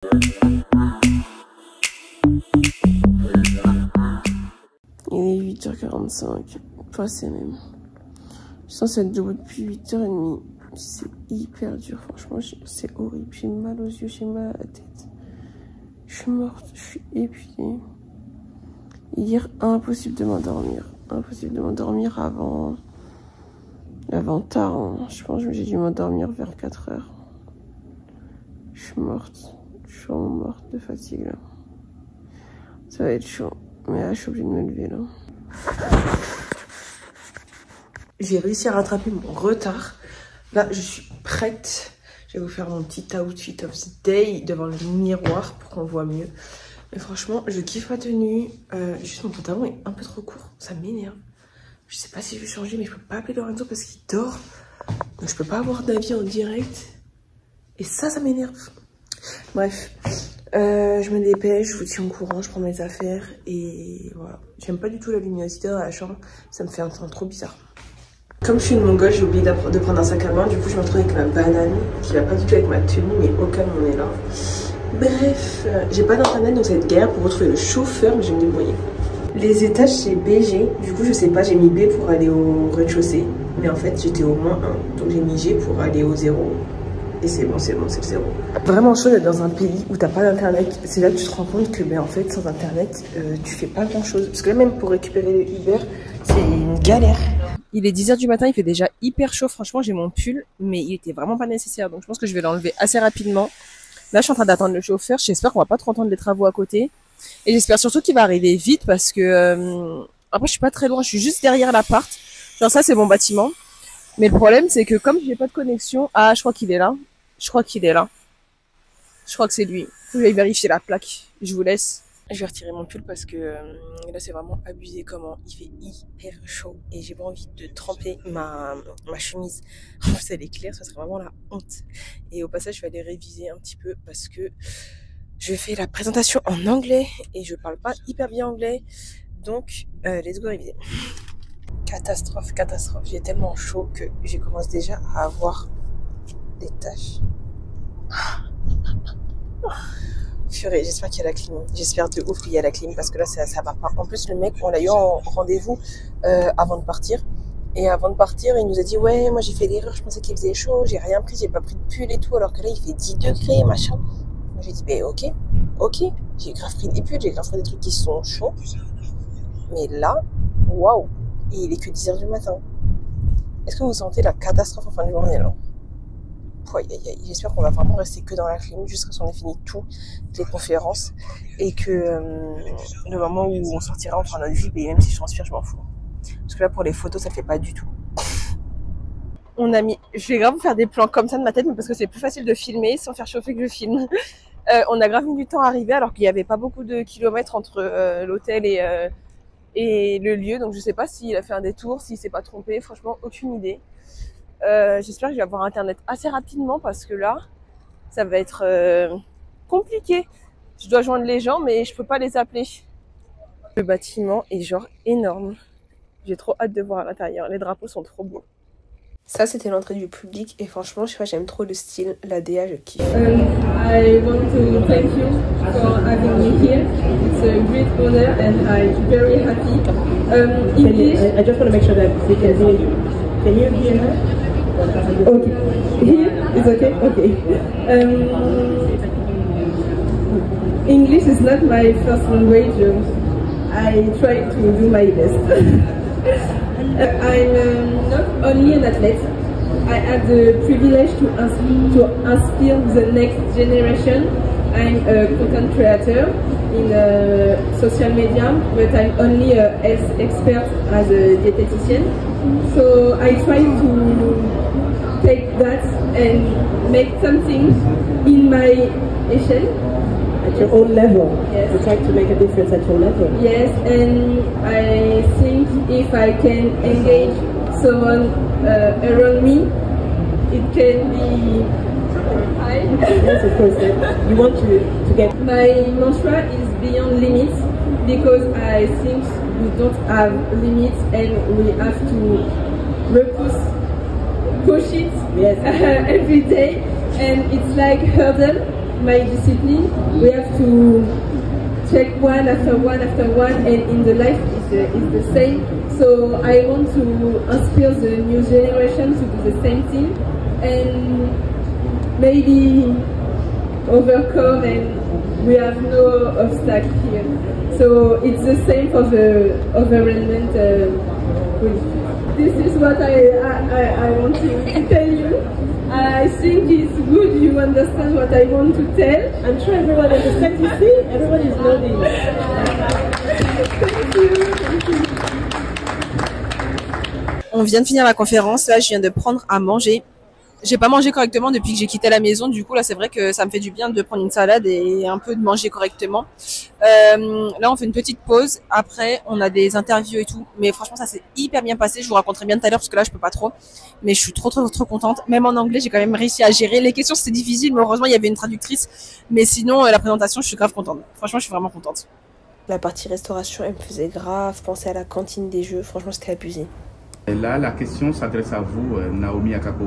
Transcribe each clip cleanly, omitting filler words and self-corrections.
Il est 8h45, passé même. Je suis censée être debout depuis 8h30. C'est hyper dur, franchement, c'est horrible. J'ai mal aux yeux, j'ai mal à la tête. Je suis morte, je suis épuisée. Hier, impossible de m'endormir. Impossible de m'endormir avant tard. Hein. Je pense que j'ai dû m'endormir vers 4h. Je suis morte. Je suis vraiment morte de fatigue là. Ça va être chaud. Mais là, je suis obligée de me lever là. J'ai réussi à rattraper mon retard. Là, je suis prête. Je vais vous faire mon petit outfit of the day devant le miroir pour qu'on voit mieux. Mais franchement, je kiffe ma tenue. Juste mon pantalon est un peu trop court. Ça m'énerve. Je sais pas si je vais changer, mais je peux pas appeler Lorenzo parce qu'il dort. Donc je peux pas avoir d'avis en direct. Et ça m'énerve. Bref. Je me dépêche, je vous tiens au courant, je prends mes affaires. Et voilà. J'aime pas du tout la luminosité dans la chambre. Ça me fait un temps trop bizarre. Comme je suis une mongole, j'ai oublié de prendre un sac à main. Du coup, je me retrouve avec ma banane qui va pas du tout avec ma tenue, mais au cas où on est là. Bref, j'ai pas d'internet donc ça va être galère pour retrouver le chauffeur, mais je vais me débrouiller. Les étages c'est BG, du coup je sais pas, j'ai mis B pour aller au rez-de-chaussée, mais en fait j'étais au -1, donc j'ai mis G pour aller au 0. Et c'est bon, c'est le 0. Vraiment chaud d'être dans un pays où t'as pas d'internet. C'est là que tu te rends compte que en fait sans internet tu fais pas grand chose. Parce que là même pour récupérer le Uber, c'est une galère. Il est 10h du matin, il fait déjà hyper chaud. Franchement, j'ai mon pull, mais il était vraiment pas nécessaire. Donc je pense que je vais l'enlever assez rapidement. Là, je suis en train d'attendre le chauffeur. J'espère qu'on va pas trop entendre les travaux à côté. Et j'espère surtout qu'il va arriver vite parce que... après, je suis pas très loin. Je suis juste derrière l'appart. Genre ça, c'est mon bâtiment. Mais le problème, c'est que comme j'ai pas de connexion... Ah, je crois qu'il est là. Je crois qu'il est là. Je crois que c'est lui. Faut que j'aille vérifier la plaque. Je vous laisse. Je vais retirer mon pull parce que là, c'est vraiment abusé comment il fait hyper chaud. Et j'ai pas envie de tremper ma chemise. En plus, elle est claire, ça serait vraiment la honte. Et au passage, je vais aller réviser un petit peu parce que je fais la présentation en anglais et je parle pas hyper bien anglais. Donc, let's go réviser. Catastrophe, catastrophe. J'ai tellement chaud que je commence déjà à avoir des taches. Purée, j'espère qu'il y a la clim. J'espère de ouf qu'il y a la clim parce que là, ça va pas. En plus, le mec, on l'a eu en rendez-vous avant de partir. Et avant de partir, il nous a dit « Ouais, moi j'ai fait l'erreur, je pensais qu'il faisait chaud, j'ai rien pris, j'ai pas pris de pull et tout. » Alors que là, il fait 10 degrés, machin. Moi, j'ai dit « Ben ok. J'ai grave pris des pulls, j'ai grave pris des trucs qui sont chauds. » Mais là, waouh. Et il est que 10h du matin. Est-ce que vous sentez la catastrophe en fin de journée là? J'espère qu'on va vraiment rester que dans la clim jusqu'à ce qu'on ait fini toutes les conférences et que le moment où on sortira on fera notre vie, et même si je transpire je m'en fous parce que là pour les photos ça fait pas du tout. On a mis, je vais grave faire des plans comme ça de ma tête mais parce que c'est plus facile de filmer sans faire chauffer que je filme. On a grave mis du temps à arriver alors qu'il n'y avait pas beaucoup de kilomètres entre l'hôtel et le lieu, donc je sais pas s'il a fait un détour, s'il s'est pas trompé, franchement aucune idée. J'espère que je vais avoir internet assez rapidement parce que là ça va être compliqué. Je dois joindre les gens mais je peux pas les appeler. Le bâtiment est genre énorme. J'ai trop hâte de voir à l'intérieur. Les drapeaux sont trop beaux. Ça c'était l'entrée du public et franchement je sais pas, j'aime trop le style. La DA je kiffe. I want to thank you for having me here. It's a great honor and I'm very happy. I just want to make sure that we can hear you. Can you hear her? Okay. Here is okay. Okay. English is not my first language. I try to do my best. I'm not only an athlete. I have the privilege to inspire the next generation. I'm a content creator in social media, but I'm only a health expert as a dietitian. So I try to take that and make something in my mission. At your own level? Yes. You try to make a difference at your level? Yes, and I think if I can engage someone around me, it can be high. Yes, of course. You want to get... My mantra is beyond limits because I think we don't have limits and we have to push it, yes, every day, and it's like hurdle my discipline, we have to check one after one after one, and in the life is the same. So I want to inspire the new generation to do the same thing and maybe overcome, and we have no obstacle here. So it's the same for the environment. This is what I want to tell you. I think it's good you understand what I want to tell. I'm sure everyone understands. You see, everyone is nodding. Thank you. Thank you. On vient de finir la conférence, là je viens de prendre à manger. J'ai pas mangé correctement depuis que j'ai quitté la maison, du coup là c'est vrai que ça me fait du bien de prendre une salade et un peu de manger correctement. Là on fait une petite pause, après on a des interviews et tout, mais franchement ça s'est hyper bien passé, je vous raconterai bien tout à l'heure parce que là je peux pas trop, mais je suis trop contente. Même en anglais j'ai quand même réussi à gérer, les questions c'était difficile mais heureusement il y avait une traductrice, mais sinon la présentation je suis grave contente, franchement je suis vraiment contente. La partie restauration elle me faisait grave penser à la cantine des jeux, franchement c'était abusé. Et là la question s'adresse à vous, Naomi Akako.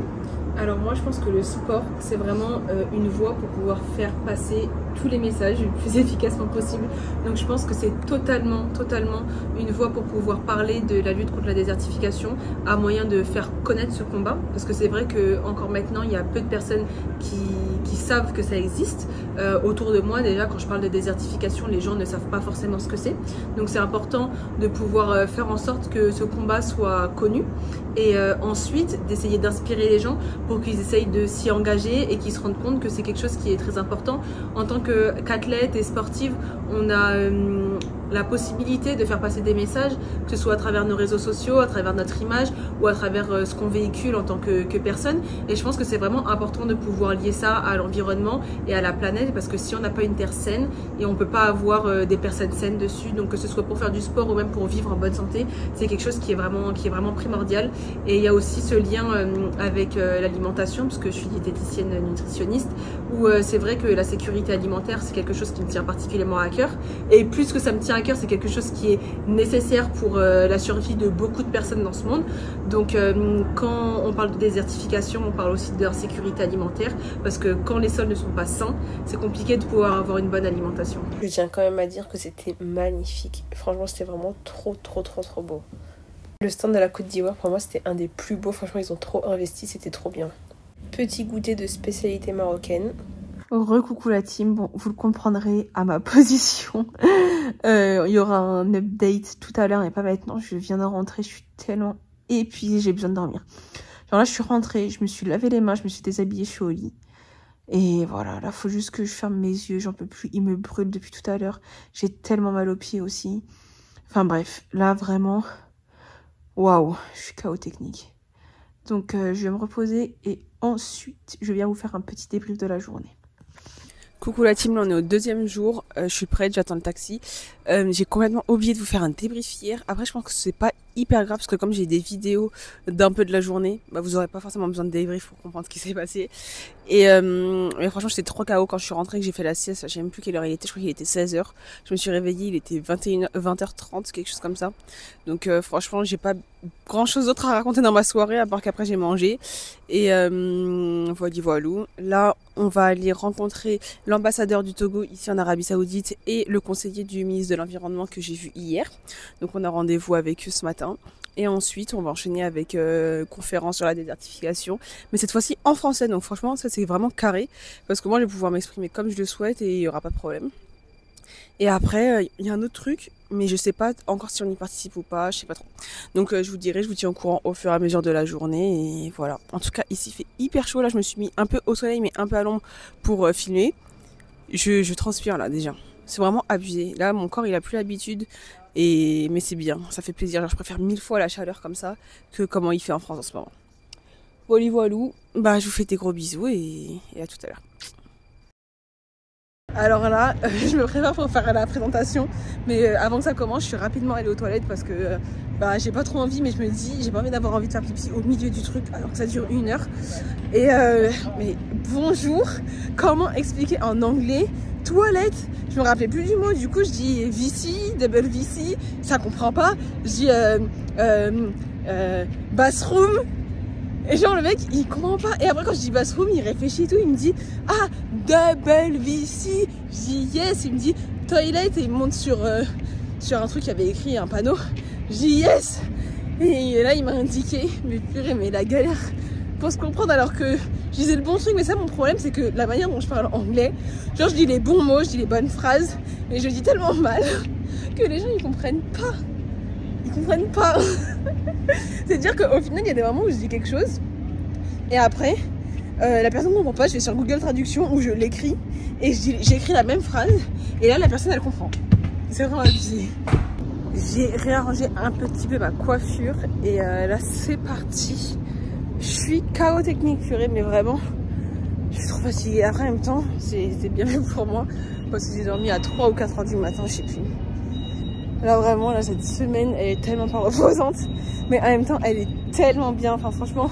Alors moi je pense que le sport c'est vraiment une voie pour pouvoir faire passer tous les messages le plus efficacement possible. Donc je pense que c'est totalement une voie pour pouvoir parler de la lutte contre la désertification, à moyen de faire connaître ce combat, parce que c'est vrai que encore maintenant il y a peu de personnes qui savent que ça existe. Autour de moi déjà quand je parle de désertification, les gens ne savent pas forcément ce que c'est. Donc c'est important de pouvoir faire en sorte que ce combat soit connu et ensuite d'essayer d'inspirer les gens pour qu'ils essayent de s'y engager et qu'ils se rendent compte que c'est quelque chose qui est très important. En tant qu'athlète et sportive, on a la possibilité de faire passer des messages, que ce soit à travers nos réseaux sociaux, à travers notre image ou à travers ce qu'on véhicule en tant que personne. Et je pense que c'est vraiment important de pouvoir lier ça à l'environnement et à la planète, parce que si on n'a pas une terre saine, et on peut pas avoir des personnes saines dessus, donc que ce soit pour faire du sport ou même pour vivre en bonne santé, c'est quelque chose qui est vraiment primordial. Et il y a aussi ce lien avec l'alimentation, parce que je suis diététicienne nutritionniste, où c'est vrai que la sécurité alimentaire c'est quelque chose qui me tient particulièrement à cœur, et plus que ça me tient à cœur, c'est quelque chose qui est nécessaire pour la survie de beaucoup de personnes dans ce monde. Donc quand on parle de désertification, on parle aussi de leur sécurité alimentaire, parce que quand les sols ne sont pas sains, c'est compliqué de pouvoir avoir une bonne alimentation. Je tiens quand même à dire que c'était magnifique, franchement c'était vraiment trop beau. Le stand de la Côte d'Ivoire pour moi c'était un des plus beaux, franchement ils ont trop investi, c'était trop bien. Petit goûter de spécialité marocaine. Recoucou la team, bon vous le comprendrez à ma position, il y aura un update tout à l'heure mais pas maintenant, je viens de rentrer, je suis tellement épuisée, j'ai besoin de dormir. Genre là je suis rentrée, je me suis lavé les mains, je me suis déshabillée, je suis au lit. Et voilà, là faut juste que je ferme mes yeux, j'en peux plus, il me brûle depuis tout à l'heure, j'ai tellement mal aux pieds aussi. Enfin bref, là vraiment, waouh, je suis KO technique. Donc je vais me reposer et ensuite je viens vous faire un petit débrief de la journée. Coucou la team, là on est au deuxième jour, je suis prête, j'attends le taxi. J'ai complètement oublié de vous faire un débrief hier. Après je pense que c'est pas hyper grave parce que comme j'ai des vidéos d'un peu de la journée, bah, vous aurez pas forcément besoin de débrief pour comprendre ce qui s'est passé. Et franchement j'étais trop KO quand je suis rentrée, que j'ai fait la sieste, je sais même plus quelle heure il était, je crois qu'il était 16h. Je me suis réveillée, il était 20h30, quelque chose comme ça. Donc franchement j'ai pas grand chose d'autre à raconter dans ma soirée à part qu'après j'ai mangé. Et voilà. Là on va aller rencontrer l'ambassadeur du Togo ici en Arabie Saoudite et le conseiller du ministre de l'Environnement que j'ai vu hier. Donc on a rendez-vous avec eux ce matin. Et ensuite, on va enchaîner avec conférence sur la désertification. Mais cette fois-ci en français. Donc franchement, ça c'est vraiment carré. Parce que moi, je vais pouvoir m'exprimer comme je le souhaite et il n'y aura pas de problème. Et après, il y a un autre truc. Mais je sais pas encore si on y participe ou pas. Je sais pas trop. Donc je vous dirai, je vous tiens au courant au fur et à mesure de la journée. Et voilà. En tout cas, ici, il fait hyper chaud. Là, je me suis mis un peu au soleil, mais un peu à l'ombre pour filmer. Je transpire là déjà. C'est vraiment abusé. Là, mon corps, il a plus l'habitude. Mais c'est bien, ça fait plaisir. Genre, je préfère 1000 fois la chaleur comme ça que comment il fait en France en ce moment. Voilà. Bah, je vous fais des gros bisous et à tout à l'heure. Alors là, je me prépare pour faire la présentation. Mais avant que ça commence, je suis rapidement allée aux toilettes parce que j'ai pas trop envie. Mais je me dis, j'ai pas envie d'avoir envie de faire pipi au milieu du truc alors que ça dure 1 heure. Et mais bonjour, comment expliquer en anglais toilette? Je me rappelais plus du mot, du coup je dis VC, double VC, ça comprend pas. Je dis bathroom, Et genre le mec il comprend pas. Et après quand je dis bathroom il réfléchit et tout. Il me dit ah double VC. Je dis yes. Il me dit toilet. Et il monte sur un truc qui avait écrit un panneau. Je dis yes. Et là il m'a indiqué. Mais purée mais la galère pour se comprendre alors que je disais le bon truc. Mais ça mon problème c'est que la manière dont je parle anglais, genre je dis les bons mots, je dis les bonnes phrases, mais je dis tellement mal que les gens ils comprennent pas. Ils comprennent pas. C'est-à-dire qu'au final il y a des moments où je dis quelque chose et après la personne ne comprend pas. Je vais sur Google Traduction où je l'écris et j'écris la même phrase et là la personne elle comprend. C'est vraiment abusé. J'ai réarrangé un petit peu ma coiffure et là c'est parti. Je suis KO technique purée mais vraiment je suis trop fatiguée. Après en même temps c'est bien fait pour moi parce que j'ai dormi à 3 ou 4 heures du matin, je sais plus. Là vraiment là cette semaine elle est tellement pas reposante mais en même temps elle est tellement bien. Enfin franchement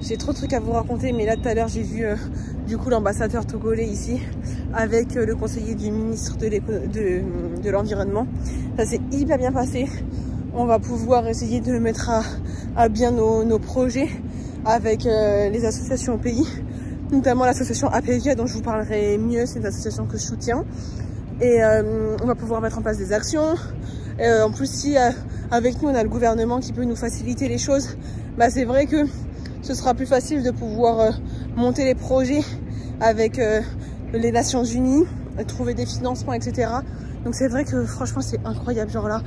j'ai trop de trucs à vous raconter mais là tout à l'heure j'ai vu du coup l'ambassadeur togolais ici avec le conseiller du ministre de l'environnement. Ça s'est hyper bien passé. On va pouvoir essayer de mettre à bien nos projets avec les associations au pays, notamment l'association APVIA dont je vous parlerai mieux. C'est une association que je soutiens et on va pouvoir mettre en place des actions. En plus si avec nous on a le gouvernement qui peut nous faciliter les choses, bah c'est vrai que ce sera plus facile de pouvoir monter les projets avec les Nations Unies, trouver des financements etc. Donc c'est vrai que franchement c'est incroyable, genre là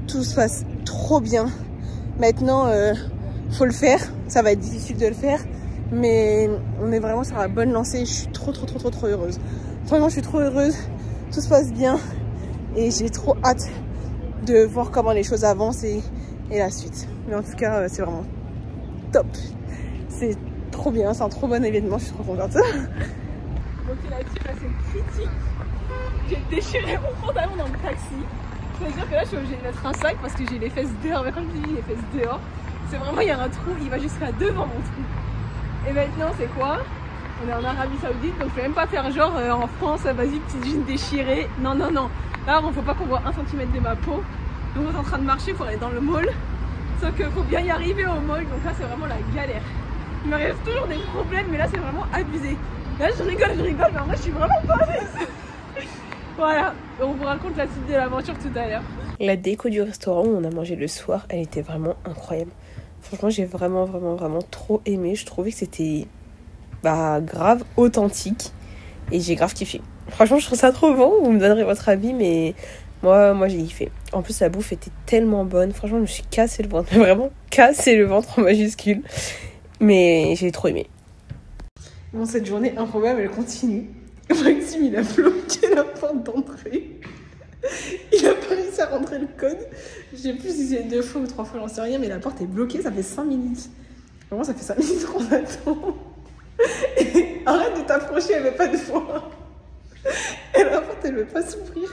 tout se passe trop bien. Maintenant faut le faire, ça va être difficile de le faire mais on est vraiment sur la bonne lancée. Je suis trop heureuse. Vraiment je suis trop heureuse, tout se passe bien et j'ai trop hâte de voir comment les choses avancent et la suite. Mais en tout cas c'est vraiment top, c'est trop bien, c'est un trop bon événement, je suis trop contente. Ok là-dessus là c'est critique. J'ai déchiré mon pantalon dans le taxi. C'est-à-dire que là je suis obligée de mettre un sac parce que j'ai les fesses dehors. Mais comme je dis les fesses dehors, c'est vraiment il y a un trou, il va jusqu'à devant mon trou. Et maintenant c'est quoi? On est en Arabie Saoudite donc je vais même pas faire genre en France, vas-y petite jean déchirée. Non. Là il faut pas qu'on voit 1 cm de ma peau. Donc on est en train de marcher pour aller dans le mall. Sauf qu'il faut bien y arriver au mall, donc là c'est vraiment la galère. Il m'arrive toujours des problèmes mais là c'est vraiment abusé. Là je rigole mais en vrai je suis vraiment pas à l'aise. Voilà, on vous raconte la suite de l'aventure tout à l'heure. La déco du restaurant où on a mangé le soir, elle était vraiment incroyable. Franchement j'ai vraiment trop aimé. Je trouvais que c'était grave authentique et j'ai grave kiffé. Franchement je trouve ça trop bon, vous me donnerez votre avis mais moi j'ai kiffé. En plus la bouffe était tellement bonne, franchement je me suis cassé le ventre, mais vraiment cassé le ventre en majuscule. Mais j'ai trop aimé. Bon cette journée improbable elle continue. Maxime il a bloqué la porte d'entrée. Il a pas réussi à rentrer le code. Je sais plus si c'est 2 fois ou 3 fois, j'en sais rien, mais la porte est bloquée, ça fait 5 minutes. Vraiment ça fait 5 minutes qu'on attend. Et arrête de t'approcher, elle veut pas de voix. Et la porte elle veut pas s'ouvrir.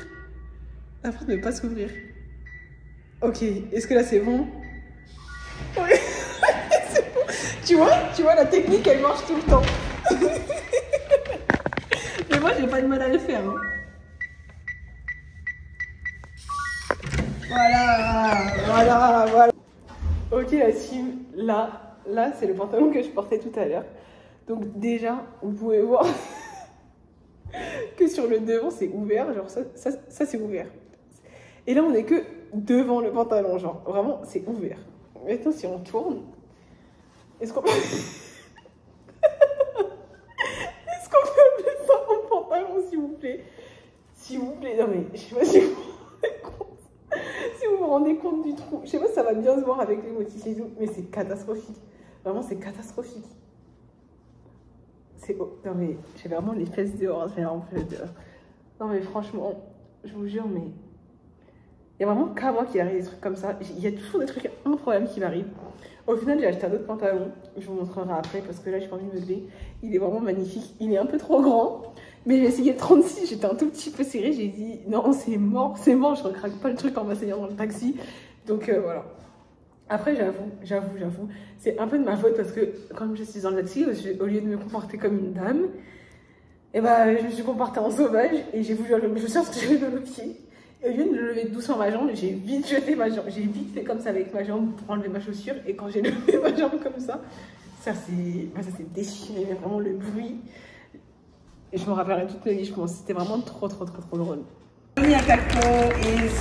La porte ne veut pas s'ouvrir. Ok, est-ce que là c'est bon? Oui, c'est bon. Tu vois, la technique elle marche tout le temps. Mais moi j'ai pas de mal à le faire. Hein. Voilà. Ok la team, là c'est le pantalon que je portais tout à l'heure. Donc déjà, vous pouvez voir que sur le devant c'est ouvert, genre ça c'est ouvert. Et là on est que devant le pantalon, genre vraiment c'est ouvert. Maintenant si on tourne, est-ce qu'on peut appeler ça un pantalon s'il vous plaît? S'il vous plaît, non mais je sais pas si vous vous rendez compte du trou. Je sais pas si ça va bien se voir avec les motifs et tout, mais c'est catastrophique. Vraiment c'est catastrophique. Non mais j'ai vraiment les fesses dehors, Non mais franchement, je vous jure, mais il y a vraiment qu'à moi qui arrive des trucs comme ça. Il y a toujours des trucs improbables qui m'arrivent. Au final, j'ai acheté un autre pantalon. Je vous montrerai après parce que là, j'ai pas envie de me lever. Il est vraiment magnifique. Il est un peu trop grand. Mais j'ai essayé le 36. J'étais un tout petit peu serrée. J'ai dit non, c'est mort. Je recraque pas le truc en m'asseyant dans le taxi. Donc voilà. Après, j'avoue. C'est un peu de ma faute parce que comme je suis dans le taxi, au lieu de me comporter comme une dame, et je me suis comportée en sauvage et j'ai voulu enlever mes chaussures parce que j'avais dans le pied. Et au lieu de lever doucement ma jambe, j'ai vite jeté ma jambe. J'ai vite fait comme ça avec ma jambe pour enlever ma chaussure. Et quand j'ai levé ma jambe comme ça Ça s'est déchiré, mais vraiment le bruit. Et je me rappellerai toute ma vie, je pense. C'était vraiment trop drôle. Naomi Akakpo is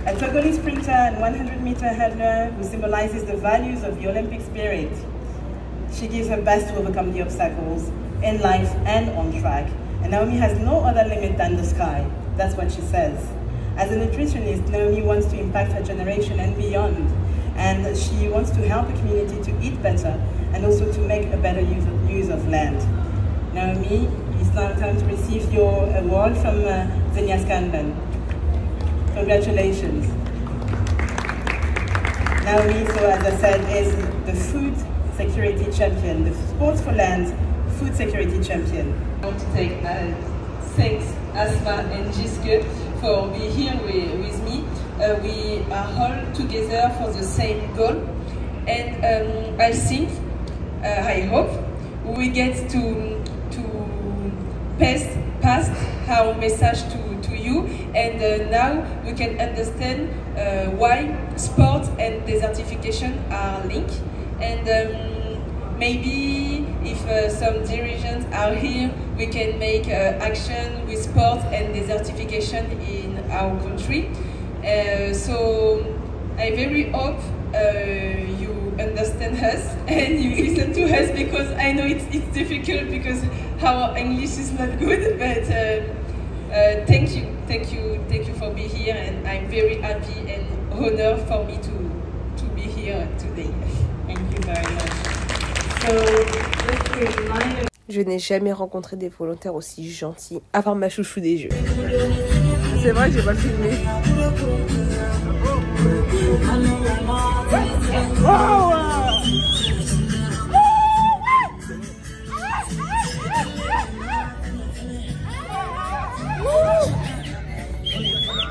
a Togolese sprinter and 100-meter hurdler who symbolizes the values of the Olympic spirit. She gives her best to overcome the obstacles in life and on track. And Naomi has no other limit than the sky. That's what she says. As a nutritionist, Naomi wants to impact her generation and beyond. And she wants to help the community to eat better and also to make a better use of land. Naomi, it's now time to receive your award from Zenia Scanlon. Congratulations. Naomi, so as I said, is the food security champion, the Sports for Land food security champion. I want to thanks Asma and Jiske for being here with me. We are all together for the same goal, and I think, I hope, we get to pass our message to you, and now we can understand why sport and desertification are linked, and maybe if some dirigents are here, we can make action with sport and desertification in our country. So I very hope you understand us and you listen to us, because I know it's difficult because our English is not good, but thank you for being here, and I'm very happy and honored for me to be here today. Thank you very much. Je n'ai jamais rencontré des volontaires aussi gentils, à part ma chouchou des jeux. C'est vrai que j'ai pas filmé.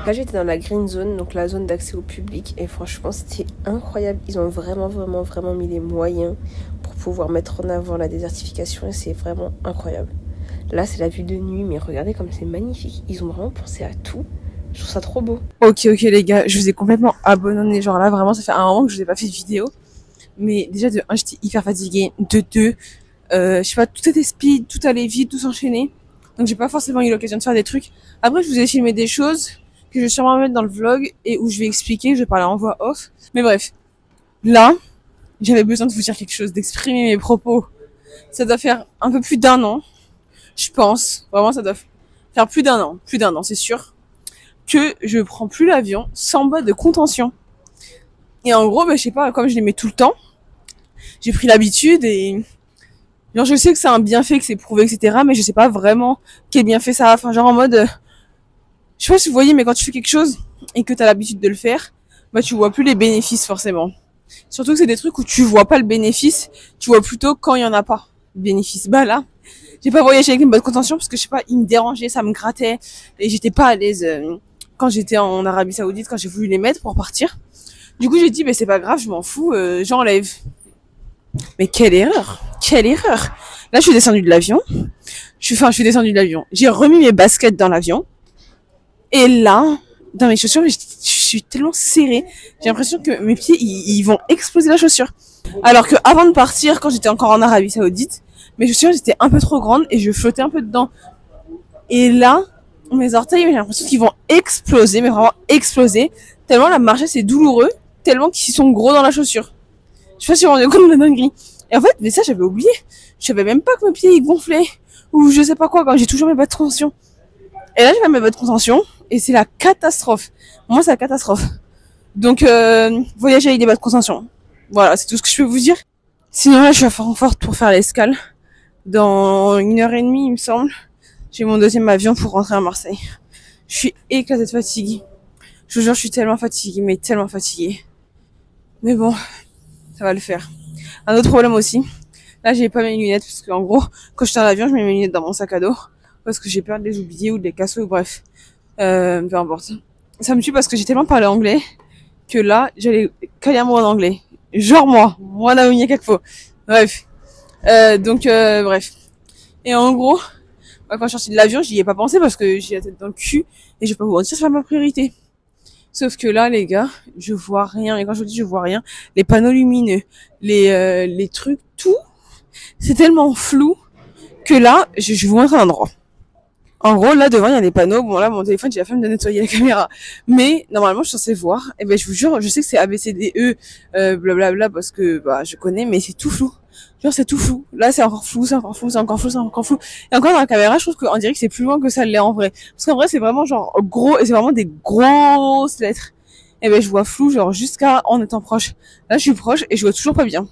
Là j'étais dans la green zone, donc la zone d'accès au public, et franchement c'était incroyable. Ils ont vraiment mis les moyens pour pouvoir mettre en avant la désertification, et c'est vraiment incroyable. Là c'est la vue de nuit, mais regardez comme c'est magnifique. Ils ont vraiment pensé à tout. Je trouve ça trop beau. Ok les gars, je vous ai complètement abandonné. Genre là vraiment ça fait un moment que je vous ai pas fait de vidéo. Mais déjà de 1 j'étais hyper fatiguée. De 2, je sais pas, tout était speed, tout allait vite, tout s'enchaînait. Donc j'ai pas forcément eu l'occasion de faire des trucs. Après je vous ai filmé des choses que je vais sûrement mettre dans le vlog et où je vais expliquer, je vais parler en voix off. Mais bref, là, j'avais besoin de vous dire quelque chose, d'exprimer mes propos. Ça doit faire un peu plus d'1 an, je pense. Vraiment, ça doit faire plus d'1 an, c'est sûr, que je prends plus l'avion sans boîte de contention. Et en gros, je sais pas, comme je les mets tout le temps, j'ai pris l'habitude et genre je sais que c'est un bienfait, que c'est prouvé, etc. Mais je sais pas vraiment quel bienfait ça a. Enfin, genre en mode, je sais pas si vous voyez, mais quand tu fais quelque chose et que t'as l'habitude de le faire, tu vois plus les bénéfices forcément. Surtout que c'est des trucs où tu vois pas le bénéfice, tu vois plutôt quand il y en a pas de bénéfice. Là, j'ai pas voyagé avec une boîte de contention parce que je sais pas, il me dérangeait, ça me grattait et j'étais pas à l'aise quand j'étais en Arabie Saoudite, quand j'ai voulu les mettre pour partir. Du coup, j'ai dit, c'est pas grave, je m'en fous, j'enlève. Mais quelle erreur! Là, je suis descendue de l'avion. J'ai remis mes baskets dans l'avion. Et là, dans mes chaussures, je suis tellement serrée. J'ai l'impression que mes pieds, ils vont exploser la chaussure. Alors que avant de partir, quand j'étais encore en Arabie Saoudite, mes chaussures étaient un peu trop grandes et je flottais un peu dedans. Et là, mes orteils, j'ai l'impression qu'ils vont exploser, mais vraiment exploser. Tellement la marche, c'est douloureux, tellement qu'ils sont gros dans la chaussure. Je sais pas si vous vous rendez compte de la dinguerie. Et en fait, mais ça, j'avais oublié. Je savais même pas que mes pieds, ils gonflaient. Ou je sais pas quoi, quand j'ai toujours mes bottes de contention. Et là, j'ai mes bottes de contention. Et c'est la catastrophe. Moi, c'est la catastrophe. Donc, voyager avec des bottes de contention. Voilà, c'est tout ce que je peux vous dire. Sinon, là, je suis à Francfort pour faire l'escale. Dans 1h30, il me semble. J'ai mon 2e avion pour rentrer à Marseille. Je suis éclatée de fatigue. Je vous jure, je suis tellement fatiguée, mais tellement fatiguée. Mais bon, ça va le faire. Un autre problème aussi. Là, j'ai pas mes lunettes parce que en gros, quand je suis dans l'avion, je mets mes lunettes dans mon sac à dos parce que j'ai peur de les oublier ou de les casser ou bref. Peu importe. Ça me tue parce que j'ai tellement parlé anglais que là, j'allais caler un mot en anglais. Genre moi Naomi Akakpo. Bref. Bref. Et en gros, quand je suis sortie de l'avion, j'y ai pas pensé parce que j'ai la tête dans le cul et je vais pas vous mentir, c'est pas ma priorité. Sauf que là, les gars, je vois rien. Et quand je vous dis je vois rien, les panneaux lumineux, les trucs, tout, c'est tellement flou que là, je vous montre un endroit. En gros, là, devant, il y a des panneaux. Bon, là, mon téléphone, j'ai la flemme de nettoyer la caméra. Mais, normalement, je suis censée voir. Et ben, je vous jure, je sais que c'est ABCDE, blablabla, parce que, bah, je connais, mais c'est tout flou. Genre, c'est tout flou. Là, c'est encore flou, c'est encore flou, c'est encore flou, c'est encore flou. Et encore dans la caméra, je trouve qu'on dirait que c'est plus loin que ça l'est en vrai. Parce qu'en vrai, c'est vraiment genre gros, et c'est vraiment des grosses lettres. Et ben, je vois flou, genre, jusqu'à en étant proche. Là, je suis proche, et je vois toujours pas bien.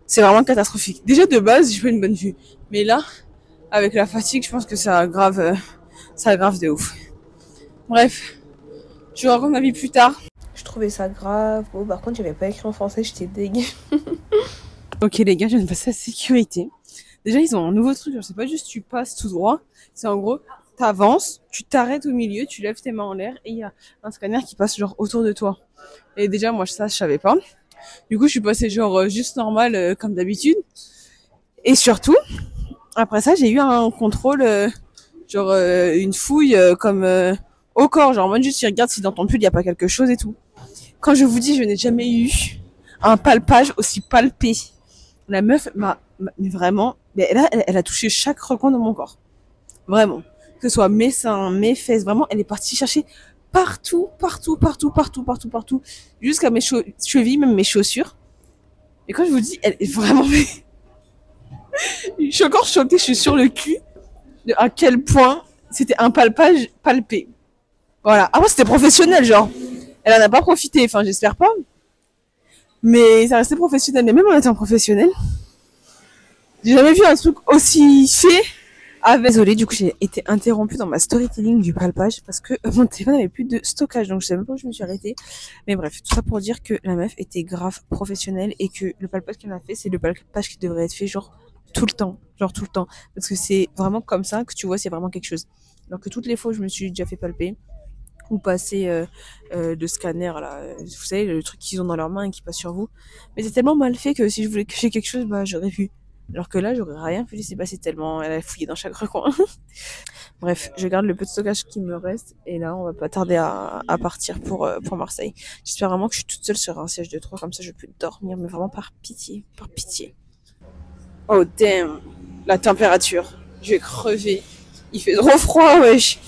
C'est vraiment catastrophique. Déjà, de base, j'ai pas une bonne vue. Mais là, avec la fatigue, je pense que ça aggrave de ouf. Bref, je vous raconte ma vie plus tard. Je trouvais ça grave. Bon, par contre, j'avais pas écrit en français, j'étais dégueu. Ok les gars, je viens de passer à la sécurité. Déjà, ils ont un nouveau truc, c'est pas juste tu passes tout droit, c'est en gros, t'avances, tu t'arrêtes au milieu, tu lèves tes mains en l'air et il y a un scanner qui passe genre autour de toi. Et déjà, moi, ça, je savais pas. Du coup, je suis passée genre juste normal comme d'habitude. Et surtout, après ça, j'ai eu un contrôle, une fouille comme au corps, genre en mode juste il regarde si dans ton pull il y a pas quelque chose et tout. Quand je vous dis, je n'ai jamais eu un palpage aussi palpé. La meuf m'a vraiment, mais elle a touché chaque recoin de mon corps, vraiment. Que ce soit mes seins, mes fesses, vraiment, elle est partie chercher partout, jusqu'à mes chevilles, même mes chaussures. Et quand je vous dis, elle est vraiment je suis encore choquée, je suis sur le cul de à quel point c'était un palpage palpé. Voilà. Après, c'était professionnel, genre. Elle en a pas profité, enfin, j'espère pas. Mais ça restait professionnel. Mais même en étant professionnel, j'ai jamais vu un truc aussi fait. Désolée, du coup, j'ai été interrompue dans ma storytelling du palpage parce que mon téléphone avait plus de stockage, donc je sais même pas où je me suis arrêtée. Mais bref, tout ça pour dire que la meuf était grave professionnelle et que le palpage qu'elle a fait, c'est le palpage qui devrait être fait genre tout le temps, parce que c'est vraiment comme ça que tu vois, c'est vraiment quelque chose. Alors que toutes les fois où je me suis déjà fait palper ou passer le scanner là, vous savez, le truc qu'ils ont dans leurs mains et qui passe sur vous, mais c'est tellement mal fait que si je voulais cacher quelque chose, bah j'aurais pu. Alors que là, j'aurais rien pu laisser passer tellement elle a fouillé dans chaque recoin. Bref, je garde le peu de stockage qui me reste et là, on va pas tarder à partir pour Marseille. J'espère vraiment que je suis toute seule sur un siège de 3, comme ça je peux dormir, mais vraiment par pitié, par pitié. Oh damn, la température, je vais crever. Il fait trop froid, wesh.